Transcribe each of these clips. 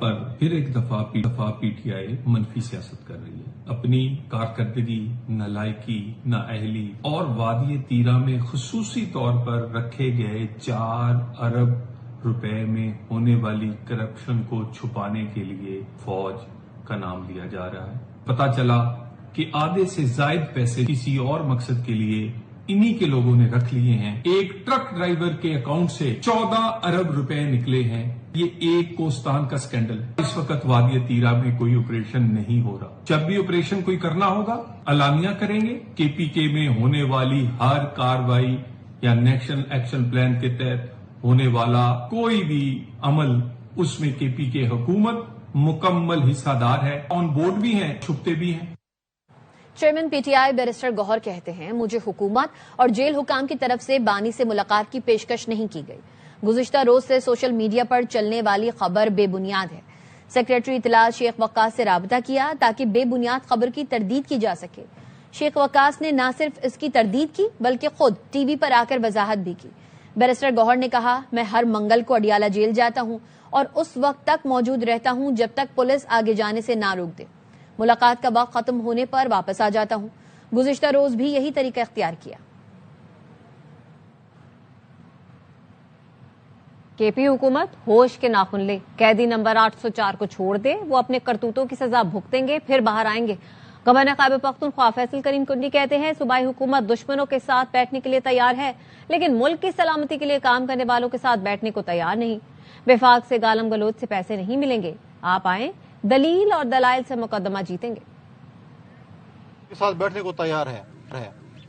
پر پھر ایک دفعہ پی ٹی آئی منفی سیاست کر رہی ہے. اپنی کارکردگی، نالائکی، نااہلی اور وادی تیرہ میں خصوصی طور پر رکھے گئے 4 ارب روپے میں ہونے والی کرپشن کو چھپانے کے لیے فوج کا نام لیا جا رہا ہے. پتہ چلا کہ آدھے سے زائد پیسے کسی اور مقصد کے لیے انہی کے لوگوں نے رکھ لیے ہیں. ایک ٹرک ڈرائیور کے اکاؤنٹ سے 14 ارب روپے نکلے ہیں. یہ ایک کوستان کا سکینڈل ہے. اس وقت وادی تیرہ میں کوئی آپریشن نہیں ہو رہا. جب بھی آپریشن کوئی کرنا ہوگا اعلانیہ کریں گے. کے پی کے میں ہونے والی ہر کاروائی یا نیشنل ایکشن پلان کے تحت ہونے والا کوئی بھی عمل، اس میں کے پی کے حکومت مکمل حصہ دار ہے. آن بورڈ بھی ہیں، چھپتے بھی ہیں. Chairman P T I barrister Gohar کہتے ہیں، مجھے حکومت اور جیل حکام کی طرف سے بانی سے ملاقات کی پیشکش نہیں کی گئی. گزشتہ روز سے سوشل میڈیا پر چلنے والی خبر بے بنیاد ہے. سیکریٹری اطلاعات شیخ وقاص سے رابطہ کیا تاکہ بے بنیاد خبر کی تردید کی جا سکے. شیخ وقاص نے نہ صرف اس کی تردید کی بلکہ خود ٹی وی پر آ کر وضاحت بھی کی. بیرسٹر گوہر نے کہا، میں ہر منگل کو اڈیالہ جیل جاتا ہوں اور اس وقت تک موجود رہتا ہوں جب تک پولیس آگے جانے سے نہ روک دے. ملاقات کا وقت ختم ہونے پر واپس آ جاتا ہوں. گزشتہ روز بھی یہی طریقہ اختیار کیا. کے پی حکومت ہوش کے ناخن لے. قیدی نمبر 804 کو چھوڑ دے. وہ اپنے کرتوتوں کی سزا بھگتیں گے، پھر باہر آئیں گے. گورنر خیبر پختونخوا فیصل کریم کنڈی کہتے ہیں، صوبائی حکومت دشمنوں کے ساتھ بیٹھنے کے لیے تیار ہے لیکن ملک کی سلامتی کے لیے کام کرنے والوں کے ساتھ بیٹھنے کو تیار نہیں. وفاق سے گالم گلوچ سے پیسے نہیں ملیں گے. آپ آئیں، دلیل اور دلائل سے مقدمہ جیتیں گے. کے ساتھ بیٹھنے کو تیار ہے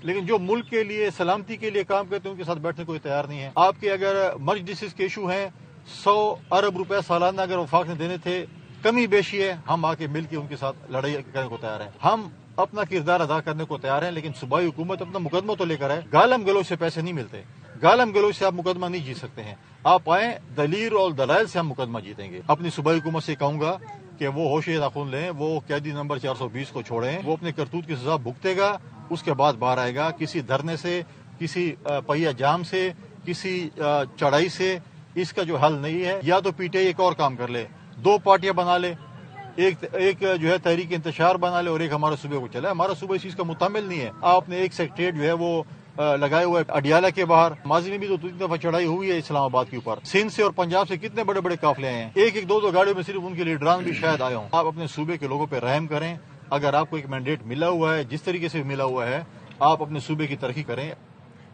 لیکن جو ملک کے لیے سلامتی کے لیے کام کرتے ہیں ان کے ساتھ بیٹھنے کو تیار نہیں ہے. آپ کے اگر مرج ڈسیز کے ایشو ہیں، 100 ارب روپے سالانہ اگر وفاق نے دینے تھے، کمی بیشی ہے، ہم آ کے مل کے ان کے ساتھ لڑائی کرنے کو تیار ہیں. ہم اپنا کردار ادا کرنے کو تیار ہیں لیکن صوبائی حکومت اپنا مقدمہ تو لے کر ہے. گالم گلوچ سے پیسے نہیں ملتے. گالم گلوچ سے آپ مقدمہ نہیں جیت سکتے ہیں. آپ آئیں، دلیل اور دلائل سے ہم مقدمہ جیتیں گے. اپنی صوبائی حکومت سے کہوں گا کہ وہ ہوش ناخن لیں، وہ قیدی نمبر 420 کو چھوڑیں. وہ اپنے کرتوت کی سزا بھگتے گا، اس کے بعد باہر آئے گا. کسی دھرنے سے، کسی پہیا جام سے، کسی چڑھائی سے اس کا جو حل نہیں ہے. یا تو پی ٹی آئی ایک اور کام کر لے، 2 پارٹیاں بنا لے، ایک جو ہے تحریک انتشار بنا لے اور ایک ہمارے صوبے کو چلے. ہمارا صوبہ اس چیز کا متعمل نہیں ہے. آپ نے ایک سیکٹریٹ جو ہے وہ لگائے ہوئے اڈیالہ کے باہر. ماضی میں بھی تو 3 دفعہ چڑھائی ہوئی ہے اسلام آباد کے اوپر. سندھ سے اور پنجاب سے کتنے بڑے بڑے قافلے آئے ہیں. ایک 2 گاڑیوں میں صرف ان کے لیڈران بھی شاید آئے ہوں. آپ اپنے صوبے کے لوگوں پہ رحم کریں. اگر آپ کو ایک مینڈیٹ ملا ہوا ہے، جس طریقے سے ملا ہوا ہے، آپ اپنے صوبے کی ترقی کریں.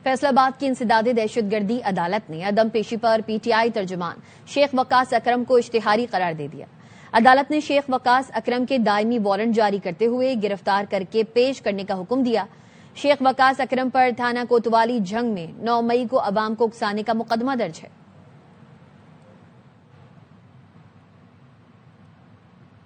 فیصل آباد کی انسداد دہشت گردی عدالت نے عدم پیشی پر پی ٹی آئی ترجمان شیخ وقاص اکرم کو اشتہاری قرار دے دیا. عدالت نے شیخ وقاص اکرم کے دائمی وارنٹ جاری کرتے ہوئے گرفتار کر کے پیش کرنے کا حکم دیا. شیخ وقاص اکرم پر تھانہ کوتوالی جھنگ میں 9 مئی کو عوام کو اکسانے کا مقدمہ درج ہے.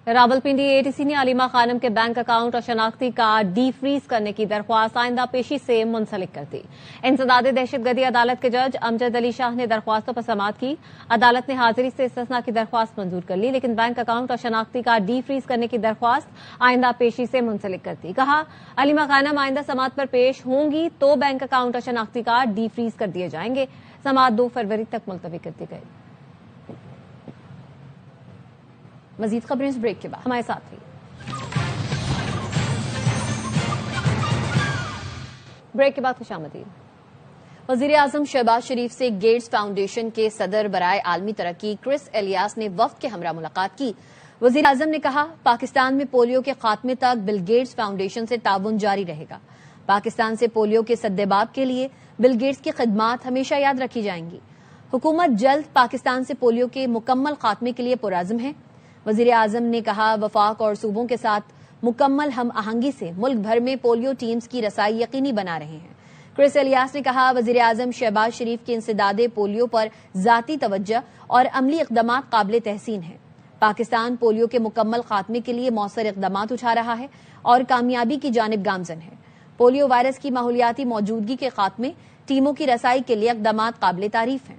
راولپنڈی اے ٹی سی نے علیمہ خانم کے بینک اکاؤنٹ اور شناختی کارڈ ڈی فریز کرنے کی درخواست آئندہ پیشی سے منسلک کر دی. انسداد دہشت گردی عدالت کے جج امجد علی شاہ نے درخواستوں پر سماعت کی. عدالت نے حاضری سے استثناء کی درخواست منظور کر لی لیکن بینک اکاؤنٹ اور شناختی کارڈ ڈی فریز کرنے کی درخواست آئندہ پیشی سے منسلک کر دی. کہا، علیمہ خانم آئندہ سماعت پر پیش ہوں گی تو بینک اکاؤنٹ اور شناختی کارڈ ڈی فریز کر دیے جائیں گے. سماعت 2 فروری تک ملتوی کر دی گئی. مزید خبریں اس بریک کے بعد ہمارے ساتھ رہیے. بریک کے بعد خوش آمدید. وزیر اعظم شہباز شریف سے گیٹس فاؤنڈیشن کے صدر برائے عالمی ترقی کرس الیاس نے وفد کے ہمراہ ملاقات کی. وزیر اعظم نے کہا، پاکستان میں پولیو کے خاتمے تک بل گیٹس فاؤنڈیشن سے تعاون جاری رہے گا. پاکستان سے پولیو کے سدباب کے لیے بل گیٹس کی خدمات ہمیشہ یاد رکھی جائیں گی. حکومت جلد پاکستان سے پولیو کے مکمل خاتمے کے لیے پرعزم ہے. وزیر اعظم نے کہا، وفاق اور صوبوں کے ساتھ مکمل ہم آہنگی سے ملک بھر میں پولیو ٹیمز کی رسائی یقینی بنا رہے ہیں. کرس الیاس نے کہا، وزیر اعظم شہباز شریف کی انسداد پولیو پر ذاتی توجہ اور عملی اقدامات قابل تحسین ہیں. پاکستان پولیو کے مکمل خاتمے کے لیے مؤثر اقدامات اٹھا رہا ہے اور کامیابی کی جانب گامزن ہے. پولیو وائرس کی ماحولیاتی موجودگی کے خاتمے، ٹیموں کی رسائی کے لیے اقدامات قابل تعریف ہیں.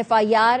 FIR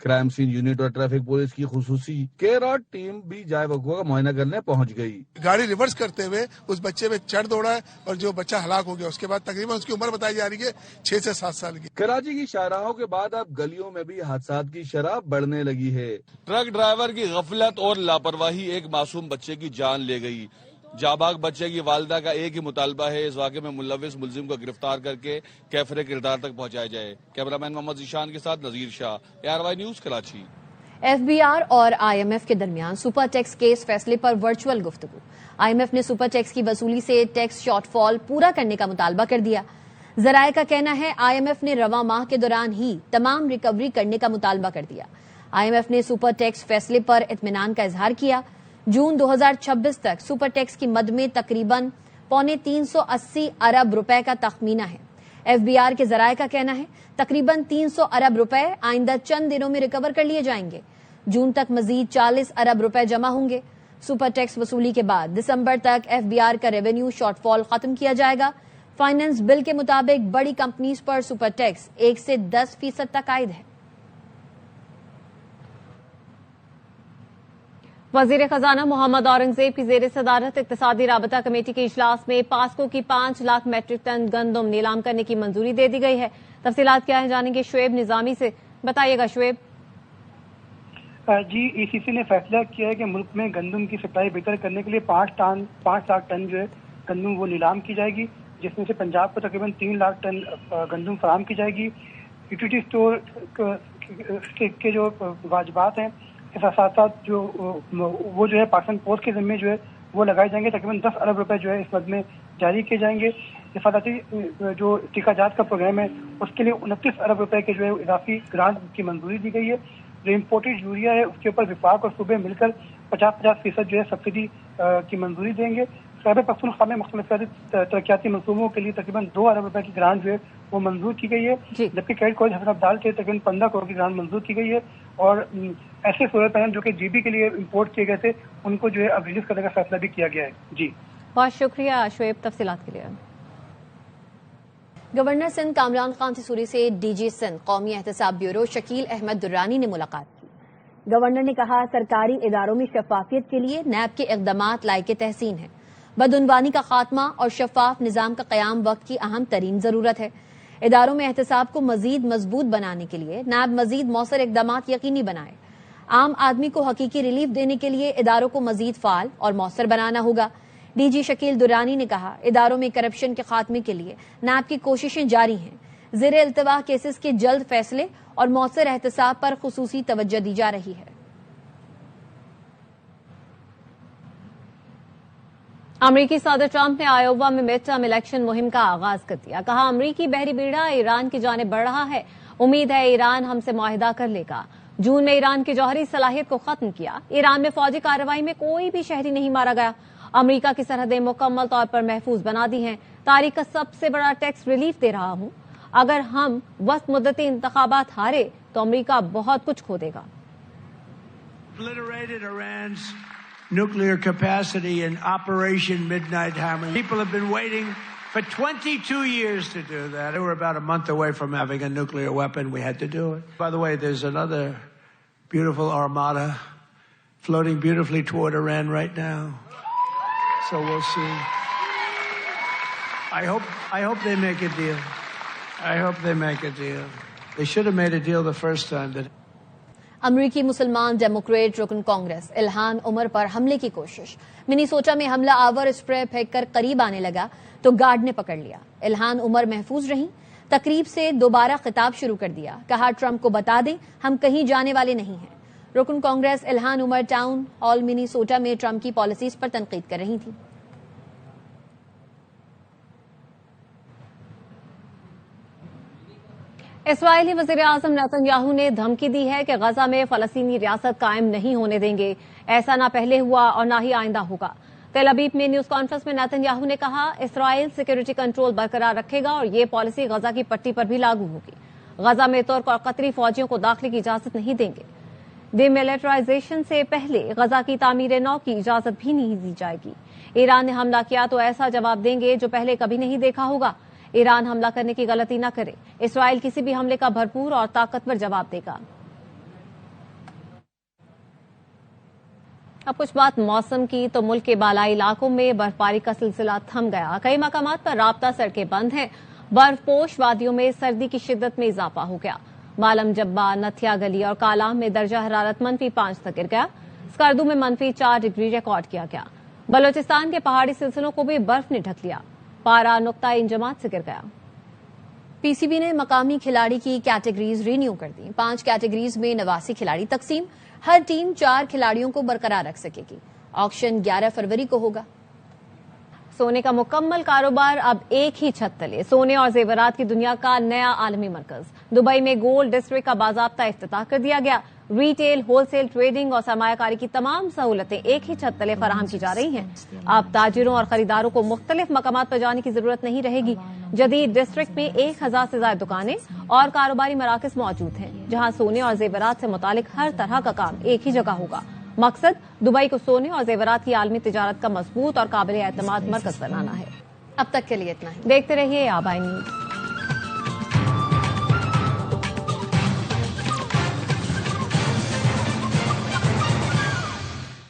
کرائم سین یونٹ اور ٹریفک پولیس کی خصوصی کیئر اور ٹیم بھی جائے وقوع کا معائنہ کرنے پہنچ گئی. گاڑی ریورس کرتے ہوئے اس بچے پہ چڑھ دوڑا ہے اور جو بچہ ہلاک ہو گیا. اس کے بعد تقریباً اس کی عمر بتائی جا رہی ہے 6 سے 7 سال کی. کراچی کی شاہراہوں کے بعد اب گلیوں میں بھی حادثات کی شرح بڑھنے لگی ہے. ٹرک ڈرائیور کی غفلت اور لاپرواہی ایک معصوم بچے کی جان لے گئی. جاباگ بچے کی والدہ کا ایک ہی مطالبہ ہے، اس واقعے میں ملوث ملزم کو گرفتار کر کے کیفر کردار تک پہنچایا جائے. کیمرہ مین محمد ذیشان کے ساتھ نذیر شاہ، ARY نیوز کراچی. FBR اور IMF کے درمیان سپر ٹیکس کیس فیصلے پر ورچوئل گفتگو. IMF نے سپر ٹیکس کی وصولی سے ٹیکس شارٹ فال پورا کرنے کا مطالبہ کر دیا. ذرائع کا کہنا ہے IMF نے رواں ماہ کے دوران ہی تمام ریکوری کرنے کا مطالبہ کر دیا. IMF نے سپر ٹیکس فیصلے پر اطمینان کا اظہار کیا. جون 2026 تک سپر ٹیکس کی مد میں تقریباً 380 ارب روپے کا تخمینہ ہے. FBR کے ذرائع کا کہنا ہے تقریباً 300 ارب روپے آئندہ چند دنوں میں ریکور کر لیے جائیں گے. جون تک مزید 40 ارب روپے جمع ہوں گے. سپر ٹیکس وصولی کے بعد دسمبر تک FBR کا ریونیو شارٹ فال ختم کیا جائے گا. فائنانس بل کے مطابق بڑی کمپنیز پر سپر ٹیکس 1 سے 10% تک عائد ہے. وزیر خزانہ محمد اورنگزیب کی زیر صدارت اقتصادی رابطہ کمیٹی کے اجلاس میں پاسکو کی 5 لاکھ میٹرک ٹن گندم نیلام کرنے کی منظوری دے دی گئی ہے. تفصیلات کیا ہیں جانیں گے شعیب نظامی سے. بتائیے گا شعیب. جی ECC نے فیصلہ کیا ہے کہ ملک میں گندم کی سپلائی بہتر کرنے کے لیے 5 لاکھ ٹن جو ہے گندم وہ نیلام کی جائے گی، جس میں سے پنجاب کو تقریباً 3 لاکھ ٹن گندم فراہم کی جائے گی. یوٹیلیٹی اسٹور کے جو واجبات ہیں کے ساتھ ساتھ جو وہ جو ہے پاکستان پوسٹ کے ذمے جو ہے وہ لگائے جائیں گے. تقریباً 10 ارب روپے جو ہے اس مد میں جاری کیے جائیں گے. حفاظتی جو ٹیکہ جات کا پروگرام ہے اس کے لیے 29 ارب روپے کے جو ہے اضافی گرانٹ کی منظوری دی گئی ہے. جو امپورٹڈ یوریا ہے اس کے اوپر وفاق اور صوبے مل کر 50% جو ہے سبسڈی کی منظوری دیں گے. خیبر پختونخوا میں مختلف ترقیاتی منصوبوں کے لیے تقریباً 2 ارب روپے کی گرانٹ جو ہے وہ منظور کی گئی ہے. جبکہ کیڈٹ کالج حضرت عبدال کے تقریباً 15 کروڑ کی گرانٹ منظور کی گئی ہے. اور ایسے سولر پینل جو کہ GB کے لیے امپورٹ کیے گئے تھے ان کو جو ہے اب ریلیز کرنے کا فیصلہ بھی کیا گیا ہے. جی بہت شکریہ شعیب تفصیلات کے لیے. گورنر سندھ کامران خان سسوری سے DG سندھ قومی احتساب بیورو شکیل احمد درانی نے ملاقات کی. گورنر نے کہا سرکاری اداروں میں شفافیت کے لیے نیب کے اقدامات لائق تحسین ہیں. بدعنوانی کا خاتمہ اور شفاف نظام کا قیام وقت کی اہم ترین ضرورت ہے. اداروں میں احتساب کو مزید مضبوط بنانے کے لیے نیب مزید مؤثر اقدامات یقینی بنائے. عام آدمی کو حقیقی ریلیف دینے کے لیے اداروں کو مزید فعال اور مؤثر بنانا ہوگا. DG شکیل درانی نے کہا اداروں میں کرپشن کے خاتمے کے لیے نیب کی کوششیں جاری ہیں. زیر التوا کیسز کے جلد فیصلے اور مؤثر احتساب پر خصوصی توجہ دی جا رہی ہے. امریکی صدر ٹرمپ نے آئیووا میں مڈ ٹرم الیکشن مہم کا آغاز کر دیا. کہا امریکی بحری بیڑا ایران کی جانب بڑھ رہا ہے. امید ہے ایران ہم سے معاہدہ کر لے گا. جون میں ایران کی جوہری صلاحیت کو ختم کیا. ایران میں فوجی کارروائی میں کوئی بھی شہری نہیں مارا گیا. امریکہ کی سرحدیں مکمل طور پر محفوظ بنا دی ہیں. تاریخ کا سب سے بڑا ٹیکس ریلیف دے رہا ہوں. اگر ہم وسط مدتی انتخابات ہارے تو امریکہ بہت کچھ کھو دے گا. Nuclear capacity in Operation Midnight Hammer. People have been waiting for 22 years to do that. We were about a month away from having a nuclear weapon. We had to do it. By the way, there's another beautiful armada floating beautifully toward Iran right now. So we'll see. I hope they make a deal. I hope they make a deal. They should have made a deal the first time. امریکی مسلمان Democrat رکن کانگریس الہان عمر پر حملے کی کوشش. Minnesota میں حملہ آور spray پھینک کر قریب آنے لگا تو گارڈ نے پکڑ لیا. الہان عمر محفوظ رہیں. تقریب سے دوبارہ خطاب شروع کر دیا. کہا ٹرمپ کو بتا دیں ہم کہیں جانے والے نہیں ہیں. رکن کانگریس الہان عمر ٹاؤن ہال منیسوٹا میں ٹرمپ کی پالیسیز پر تنقید کر رہی تھی. اسرائیلی وزیر اعظم نیتن یاہو نے دھمکی دی ہے کہ غزہ میں فلسطینی ریاست قائم نہیں ہونے دیں گے. ایسا نہ پہلے ہوا اور نہ ہی آئندہ ہوگا. تیل ابیب میں نیوز کانفرنس میں نیتن یاہو نے کہا اسرائیل سیکورٹی کنٹرول برقرار رکھے گا اور یہ پالیسی غزہ کی پٹی پر بھی لاگو ہوگی. غزہ میں ترک اور قطری فوجیوں کو داخلے کی اجازت نہیں دیں گے. ڈی ملٹرائزیشن سے پہلے غزہ کی تعمیر نو کی اجازت بھی نہیں دی جائے گی. ایران نے حملہ کیا تو ایسا جواب دیں گے جو پہلے کبھی نہیں دیکھا ہوگا. ایران حملہ کرنے کی غلطی نہ کرے. اسرائیل کسی بھی حملے کا بھرپور اور طاقتور جواب دے گا. اب کچھ بات موسم کی تو ملک کے بالائی علاقوں میں برفباری کا سلسلہ تھم گیا. کئی مقامات پر رابطہ سڑکیں بند ہیں. برف پوش وادیوں میں سردی کی شدت میں اضافہ ہو گیا. مالم جبا، نتھیا گلی اور کالام میں درجہ حرارت -5 تک گر گیا. اسکردو میں -4 ڈگری ریکارڈ کیا گیا. بلوچستان کے پہاڑی سلسلوں کو بھی برف نے ڈھک لیا. پارا نقطۂ انجماد سے گر گیا. پی سی بی نے مقامی کھلاڑی کی کیٹیگریز رینیو کر دی. 5 کیٹیگریز میں 89 کھلاڑی تقسیم. ہر ٹیم 4 کھلاڑیوں کو برقرار رکھ سکے گی. آکشن 11 فروری کو ہوگا. سونے کا مکمل کاروبار اب ایک ہی چھت تلے. سونے اور زیورات کی دنیا کا نیا عالمی مرکز. دبئی میں گولڈ ڈسٹرکٹ کا باضابطہ افتتاح کر دیا گیا. ریٹیل، ہول سیل، ٹریڈنگ اور سرمایہ کاری کی تمام سہولتیں ایک ہی چھت تلے فراہم کی جا رہی ہیں. اب تاجروں اور خریداروں کو مختلف مقامات پر جانے کی ضرورت نہیں رہے گی. جدید ڈسٹرکٹ میں 1000 سے زائد دکانیں اور کاروباری مراکز موجود ہیں جہاں سونے اور زیورات سے متعلق ہر طرح کا کام ایک ہی جگہ ہوگا. مقصد دبئی کو سونے اور زیورات کی عالمی تجارت کا مضبوط اور قابل اعتماد مرکز بنانا ہے. اب تک کے لیے اتنا ہی. دیکھتے رہیے آبائی نیوز.